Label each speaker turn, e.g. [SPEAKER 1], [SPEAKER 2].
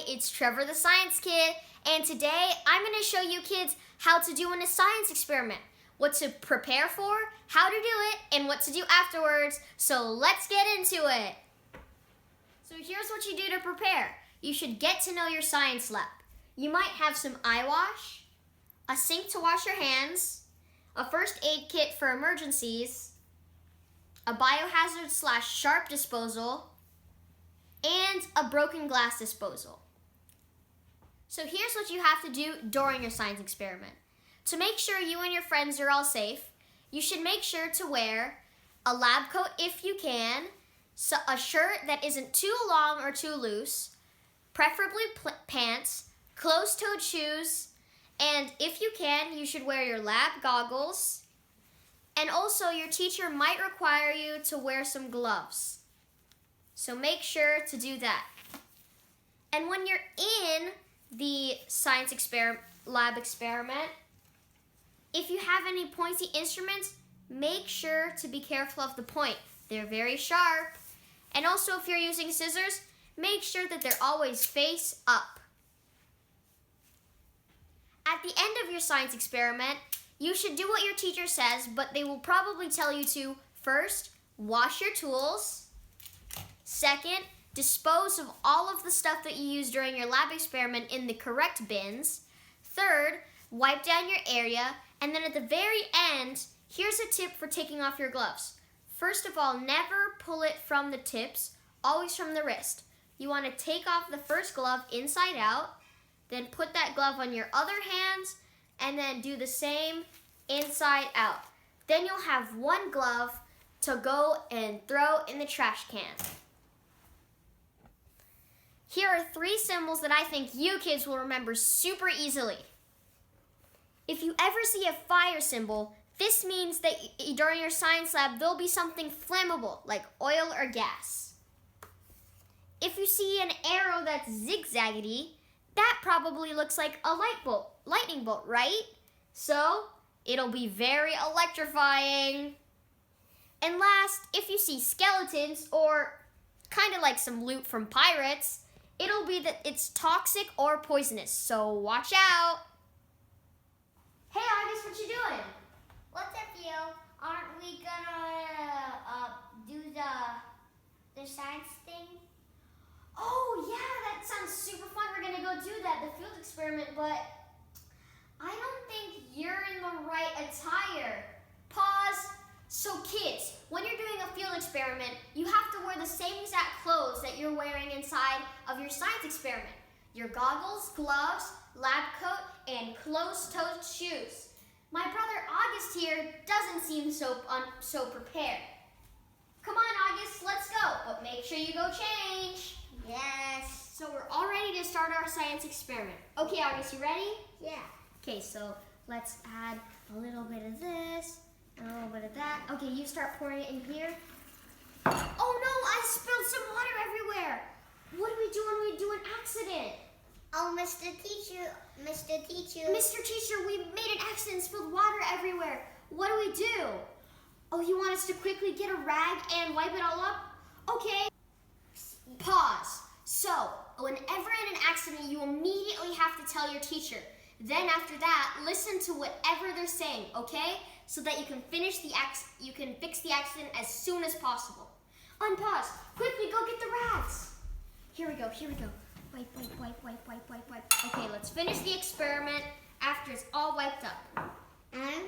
[SPEAKER 1] it's Trevor the Science Kid, and today I'm going to show you kids how to do in a science experiment, what to prepare for, how to do it, and what to do afterwards. So let's get into it. So here's what you do to prepare. You should get to know your science lab. You might have some eye wash, a sink to wash your hands, a first aid kit for emergencies, a biohazard/sharp disposal, and a broken glass disposal. So here's what you have to do during your science experiment. To make sure you and your friends are all safe, you should make sure to wear a lab coat if you can, a shirt that isn't too long or too loose, preferably pants, closed-toed shoes, and if you can, you should wear your lab goggles. And also, your teacher might require you to wear some gloves. So make sure to do that. And when you're in the science lab experiment, if you have any pointy instruments, make sure to be careful of the point. They're very sharp. And also, if you're using scissors, make sure that they're always face up. At the end of your science experiment, you should do what your teacher says, but they will probably tell you to, first, wash your tools. Second, dispose of all of the stuff that you used during your lab experiment in the correct bins. Third, wipe down your area. And then at the very end, here's a tip for taking off your gloves. First of all, never pull it from the tips, always from the wrist. You want to take off the first glove inside out, then put that glove on your other hands, and then do the same inside out. Then you'll have one glove to go and throw in the trash can. Here are 3 symbols that I think you kids will remember super easily. If you ever see a fire symbol, this means that during your science lab, there'll be something flammable, like oil or gas. If you see an arrow that's zigzaggedy, that probably looks like a lightning bolt, right? So, it'll be very electrifying. And last, if you see skeletons, or kind of like some loot from pirates, it'll be that it's toxic or poisonous, so watch out. Hey August, what you doing?
[SPEAKER 2] What's up, you? Aren't we gonna do the science thing?
[SPEAKER 1] Oh yeah, that sounds super fun. We're gonna go do that, the field experiment, but I don't think you're in the right attire. Pause. So kids, when you're doing a field experiment, you have to wear the same exact clothes that you're wearing inside of your science experiment. Your goggles, gloves, lab coat, and closed-toed shoes. My brother August here doesn't seem so prepared. Come on, August, let's go. But make sure you go change.
[SPEAKER 2] Yes.
[SPEAKER 1] So we're all ready to start our science experiment. Okay, August, you ready?
[SPEAKER 2] Yeah.
[SPEAKER 1] Okay, so let's add a little bit of this, and a little bit of that. Okay, you start pouring it in here. Oh no, I spilled some water everywhere. What do we do when we do an accident?
[SPEAKER 2] Oh, Mr. Teacher.
[SPEAKER 1] Mr. Teacher, we made an accident, spilled water everywhere. What do we do? Oh, you want us to quickly get a rag and wipe it all up? Okay. Pause. So, whenever in an accident, you immediately have to tell your teacher. Then after that, listen to whatever they're saying, okay? So that you can fix the accident as soon as possible. Unpause. Quickly, go get the rags. Here we go. Wipe. Okay, let's finish the experiment after it's all wiped up.
[SPEAKER 2] I'm